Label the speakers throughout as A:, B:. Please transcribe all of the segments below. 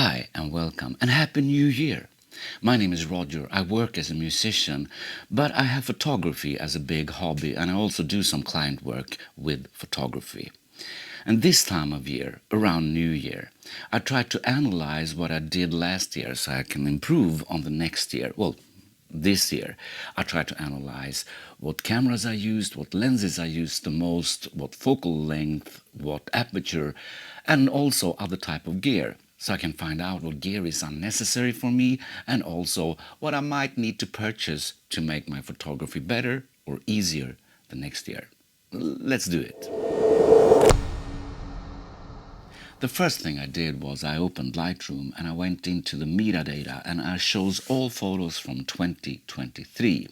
A: Hi and welcome and Happy New Year! My name is Roger. I work as a musician, but I have photography as a big hobby and I also do some client work with photography. And this time of year, around New Year, I try to analyze what I did last year so I can improve on the next year. Well, this year, I try to analyze what cameras I used, what lenses I used the most, what focal length, what aperture, and also other type of gear. So I can find out what gear is unnecessary for me and also what I might need to purchase to make my photography better or easier the next year. Let's do it. The first thing I did was I opened Lightroom and I went into the metadata and I chose all photos from 2023.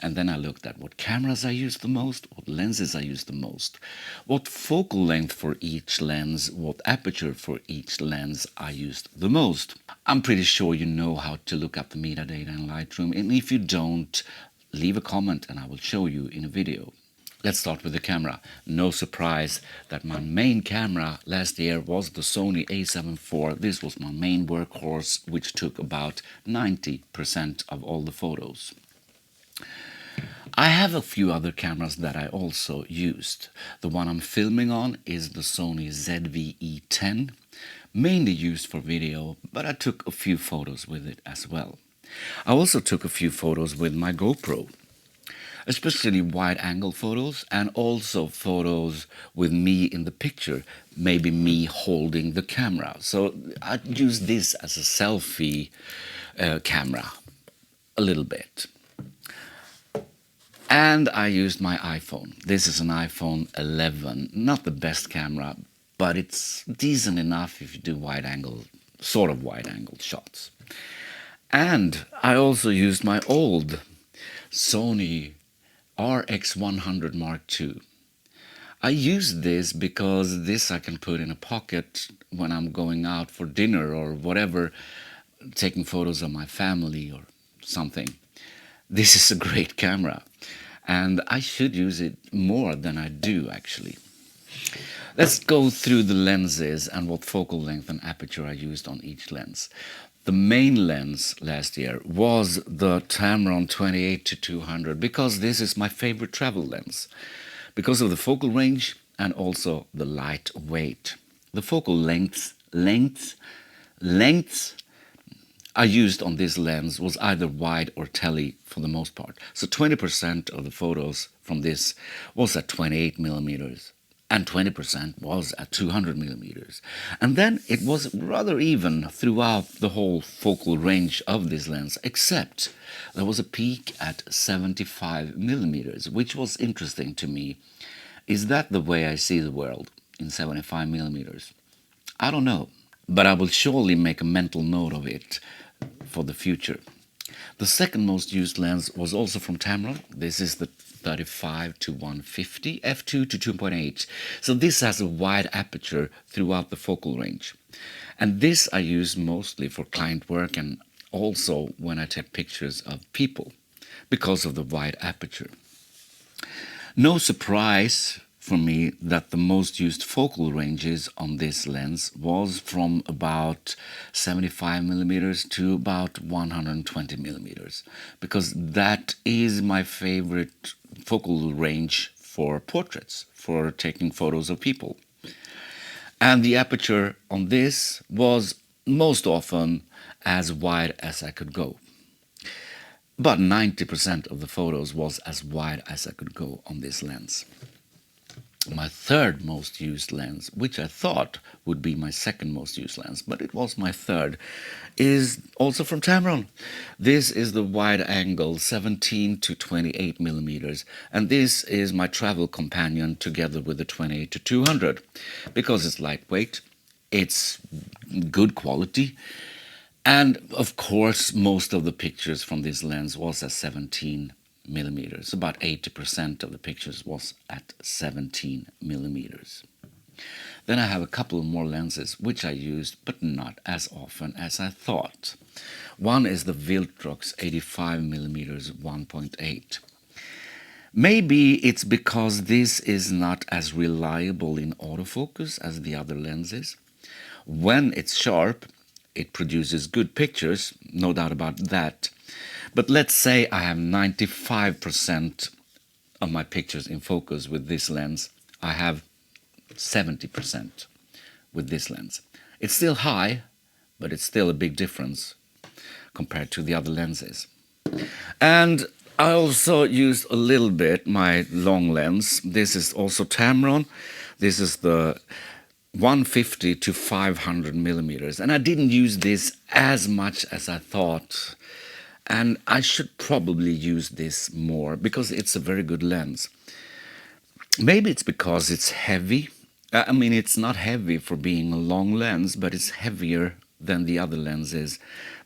A: And then I looked at what cameras I used the most, what lenses I used the most, what focal length for each lens, what aperture for each lens I used the most. I'm pretty sure you know how to look up the metadata in Lightroom, and if you don't, leave a comment and I will show you in a video. Let's start with the camera. No surprise that my main camera last year was the Sony a7 IV. This was my main workhorse, which took about 90% of all the photos. I have a few other cameras that I also used. The one I'm filming on is the Sony ZV-E10, mainly used for video, but I took a few photos with it as well. I also took a few photos with my GoPro, especially wide-angle photos and also photos with me in the picture, maybe me holding the camera. So I use this as a selfie camera a little bit. And I used my iPhone. This is an iPhone 11, not the best camera, but it's decent enough if you do wide-angle, sort of wide-angle shots. And I also used my old Sony RX100 Mark II. I use this because this I can put in a pocket when I'm going out for dinner or whatever, taking photos of my family or something. This is a great camera and I should use it more than I do actually. Let's go through the lenses and what focal length and aperture I used on each lens. The main lens last year was the Tamron 28-200 because this is my favorite travel lens, because of the focal range and also the light weight. The focal lengths I used on this lens was either wide or tele for the most part. So 20% of the photos from this was at 28 millimeters. And 20% was at 200 millimeters. And then it was rather even throughout the whole focal range of this lens, except there was a peak at 75 millimeters, which was interesting to me. Is that the way I see the world, in 75 millimeters? I don't know, but I will surely make a mental note of it for the future. The second most used lens was also from Tamron. This is the 35-150 f2-2.8. So this has a wide aperture throughout the focal range. And this I use mostly for client work and also when I take pictures of people because of the wide aperture. No surprise for me that the most used focal ranges on this lens was from about 75 millimeters to about 120 millimeters, because that is my favorite focal range for portraits, for taking photos of people. And the aperture on this was most often as wide as I could go. But 90% of the photos was as wide as I could go on this lens. My third most used lens, which I thought would be my second most used lens, but it was my third, is also from Tamron. This is the wide angle 17-28 millimeters, and this is my travel companion together with the 28-200, because it's lightweight, it's good quality, and of course most of the pictures from this lens was at 17 millimeters. About 80% of the pictures was at 17 millimeters. Then I have a couple of more lenses which I used but not as often as I thought. One is the Viltrox 85 millimeters 1.8. Maybe it's because this is not as reliable in autofocus as the other lenses. When it's sharp, it produces good pictures, no doubt about that. But let's say I have 95% of my pictures in focus with this lens. I have 70% with this lens. It's still high, but it's still a big difference compared to the other lenses. And I also used a little bit my long lens. This is also Tamron. This is the 150 to 500 millimeters. And I didn't use this as much as I thought. And I should probably use this more because it's a very good lens. Maybe it's because it's heavy. I mean, it's not heavy for being a long lens, but it's heavier than the other lenses.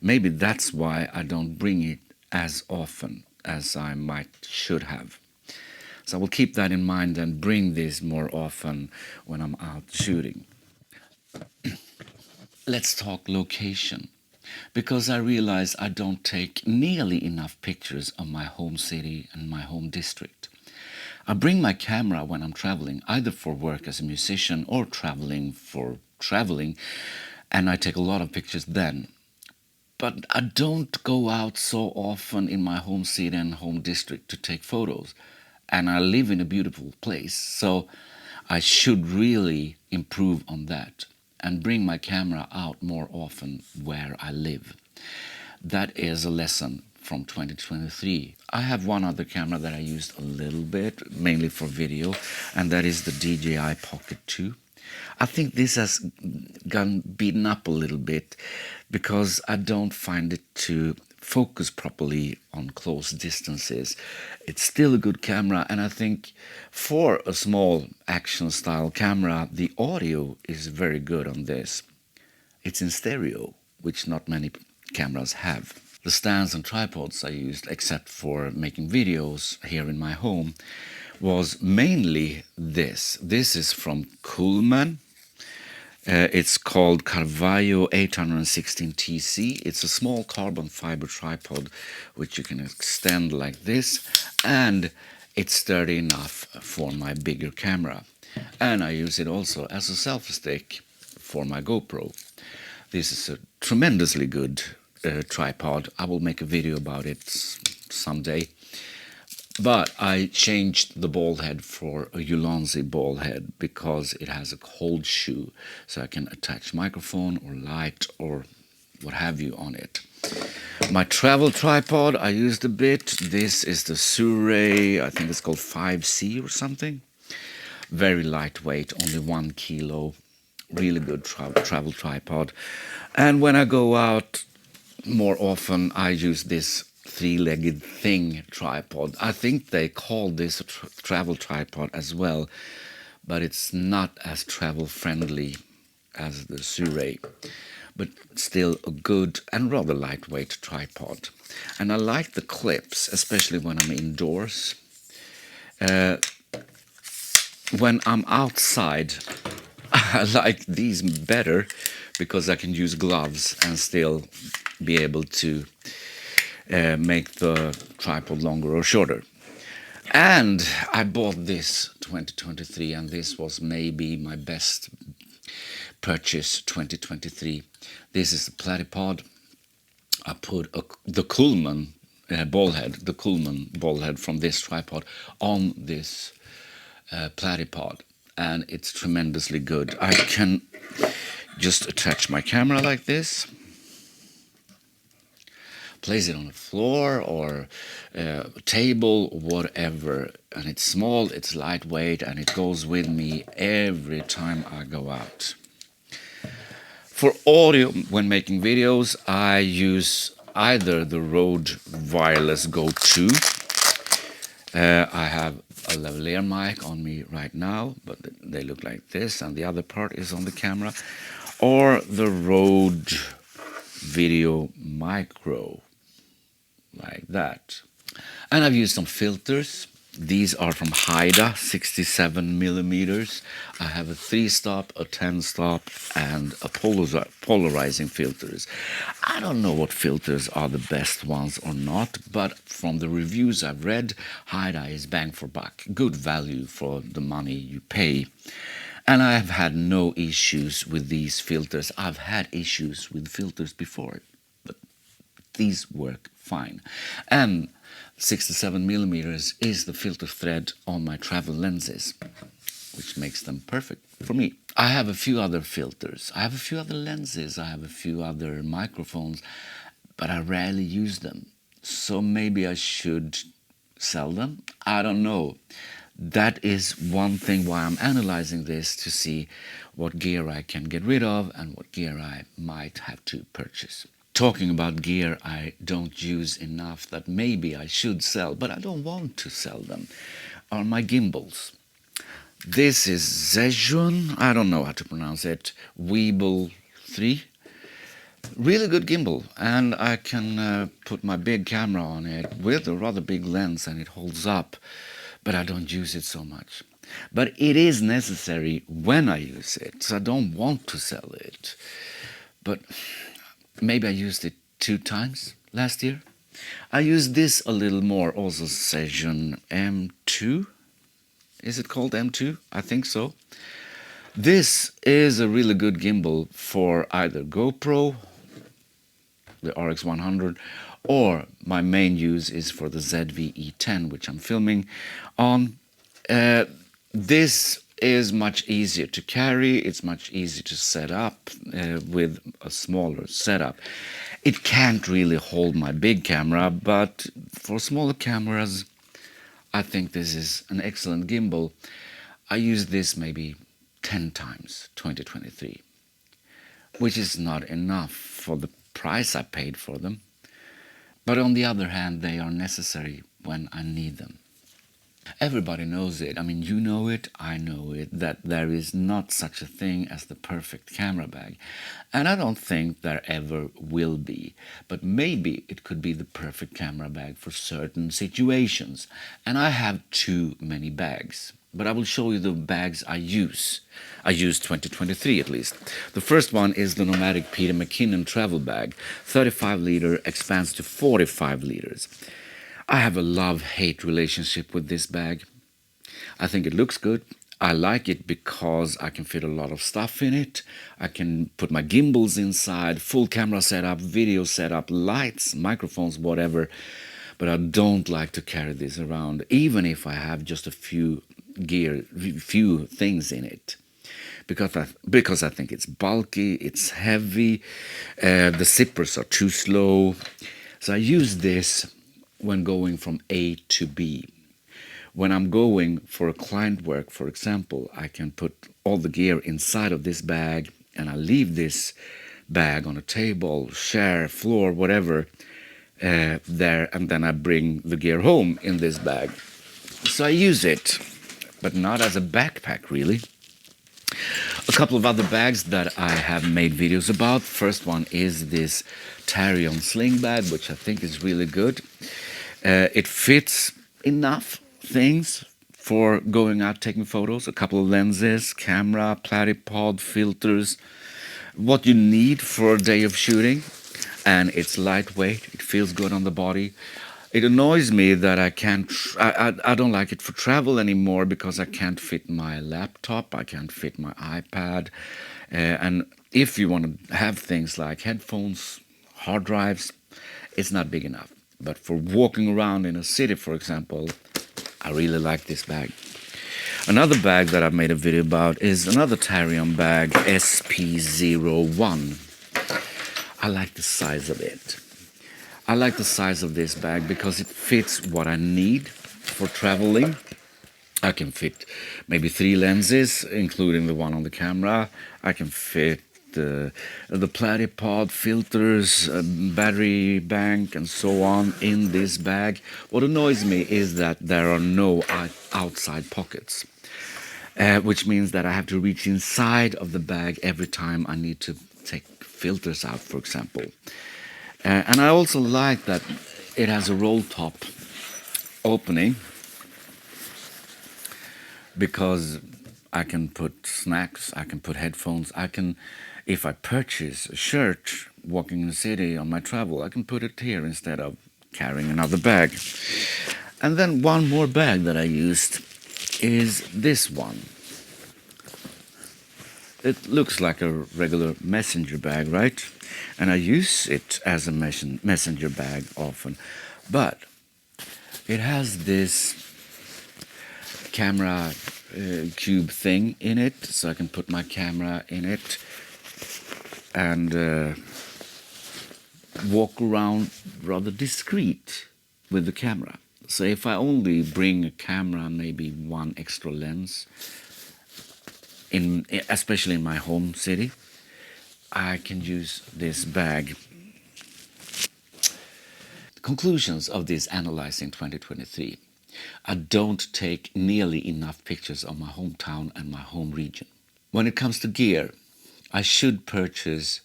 A: Maybe that's why I don't bring it as often as I should have. So I will keep that in mind and bring this more often when I'm out shooting. Let's talk location, because I realize I don't take nearly enough pictures of my home city and my home district. I bring my camera when I'm traveling, either for work as a musician or traveling for traveling, and I take a lot of pictures then. But I don't go out so often in my home city and home district to take photos. And I live in a beautiful place, so I should really improve on that and bring my camera out more often where I live. That is a lesson from 2023. I have one other camera that I used a little bit, mainly for video, and that is the DJI Pocket 2. I think this has gone beaten up a little bit because I don't find it to focus properly on close distances. It's still a good camera, and I think for a small action style camera, the audio is very good on this. It's in stereo, which not many cameras have. The stands and tripods I used, except for making videos here in my home, was mainly this. This is from Coolman. It's called Carvalho 816 TC. It's a small carbon fiber tripod which you can extend like this, and it's sturdy enough for my bigger camera. And I use it also as a selfie stick for my GoPro. This is a tremendously good tripod. I will make a video about it someday. But I changed the ball head for a Ulanzi ball head because it has a cold shoe, so I can attach microphone or light or what have you on it. My travel tripod I used a bit. This is the Sure, I think it's called 5C or something. Very lightweight, only 1 kilo. Really good travel tripod. And when I go out more often, I use this three-legged thing tripod. I think they call this a travel tripod as well, but it's not as travel friendly as the Sure, but still a good and rather lightweight tripod. And I like the clips, especially when I'm indoors. When I'm outside, I like these better because I can use gloves and still be able to make the tripod longer or shorter. And I bought this 2023, and this was maybe my best purchase 2023. This is the Platypod. I put the Coolman ball head from this tripod on this Platypod, and it's tremendously good. I can just attach my camera like this, place it on the floor or a table, whatever, and it's small, it's lightweight, and it goes with me every time I go out. For audio, when making videos, I use either the Rode Wireless Go 2. I have a lavalier mic on me right now, but they look like this, and the other part is on the camera, or the Rode Video Micro, like that. And I've used some filters. These are from Haida, 67 millimeters. I have a 3-stop, a 10-stop, and a polarizing filters. I don't know what filters are the best ones or not, but from the reviews I've read, Haida is bang for buck. Good value for the money you pay. And I have had no issues with these filters. I've had issues with filters before, but these work fine. And 67 millimeters is the filter thread on my travel lenses, which makes them perfect for me. I have a few other filters, I have a few other lenses, I have a few other microphones, but I rarely use them. So maybe I should sell them? I don't know. That is one thing why I'm analyzing this, to see what gear I can get rid of and what gear I might have to purchase. Talking about gear I don't use enough that maybe I should sell, but I don't want to sell them, are my gimbals. This is Zhejun, I don't know how to pronounce it, Weeble 3. Really good gimbal, and I can put my big camera on it with a rather big lens and it holds up, but I don't use it so much. But it is necessary when I use it, so I don't want to sell it. But maybe I used it 2 times last year. I used this a little more, also Session M2. Is it called M2? I think so. This is a really good gimbal for either GoPro, the RX100, or my main use is for the ZV-E10, which I'm filming on. This is much easier to carry, it's much easier to set up with a smaller setup. It can't really hold my big camera, but for smaller cameras I think this is an excellent gimbal. I used this maybe 10 times 2023, which is not enough for the price I paid for them. But on the other hand, they are necessary when I need them. Everybody knows it, I mean, you know it, I know it, that there is not such a thing as the perfect camera bag. And I don't think there ever will be. But maybe it could be the perfect camera bag for certain situations. And I have too many bags. But I will show you the bags I use. I use 2023 at least. The first one is the Nomadic Peter McKinnon travel bag. 35 liter expands to 45 liters. I have a love-hate relationship with this bag. I think it looks good. I like it because I can fit a lot of stuff in it. I can put my gimbals inside, full camera setup, video setup, lights, microphones, whatever. But I don't like to carry this around, even if I have just a few things in it. Because I think it's bulky, it's heavy, the zippers are too slow. So I use this when going from A to B. When I'm going for a client work, for example, I can put all the gear inside of this bag and I leave this bag on a table, chair, floor, whatever, there, and then I bring the gear home in this bag. So I use it, but not as a backpack really. A couple of other bags that I have made videos about. First one is this Tamron sling bag, which I think is really good. It fits enough things for going out taking photos. A couple of lenses, camera, Platypod, filters. What you need for a day of shooting. And it's lightweight. It feels good on the body. It annoys me that I don't like it for travel anymore because I can't fit my laptop, I can't fit my iPad. And if you want to have things like headphones, hard drives, it's not big enough. But for walking around in a city, for example, I really like this bag. Another bag that I've made a video about is another Tamron bag, SP01. I like the size of it. I like the size of this bag because it fits what I need for traveling. I can fit maybe 3 lenses, including the one on the camera. I can fit the Platypod filters, battery bank, and so on in this bag. What annoys me is that there are no outside pockets, which means that I have to reach inside of the bag every time I need to take filters out, for example. And I also like that it has a roll top opening, because I can put snacks, I can put headphones, I can, if I purchase a shirt walking in the city on my travel, I can put it here instead of carrying another bag. And then one more bag that I used is this one. It looks like a regular messenger bag, right? And I use it as a messenger bag often. But it has this camera cube thing in it, so I can put my camera in it and walk around rather discreet with the camera. So if I only bring a camera, maybe one extra lens, especially in my home city, I can use this bag. Conclusions of this Analysing 2023. I don't take nearly enough pictures of my hometown and my home region. When it comes to gear, I should purchase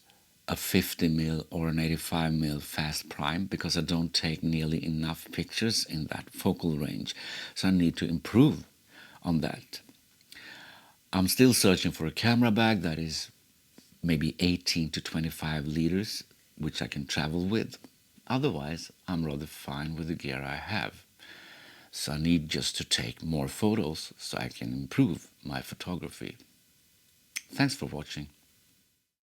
A: a 50mm or an 85mm fast prime because I don't take nearly enough pictures in that focal range. So I need to improve on that. I'm still searching for a camera bag that is maybe 18 to 25 liters, which I can travel with. Otherwise, I'm rather fine with the gear I have. So I need just to take more photos so I can improve my photography. Thanks for watching.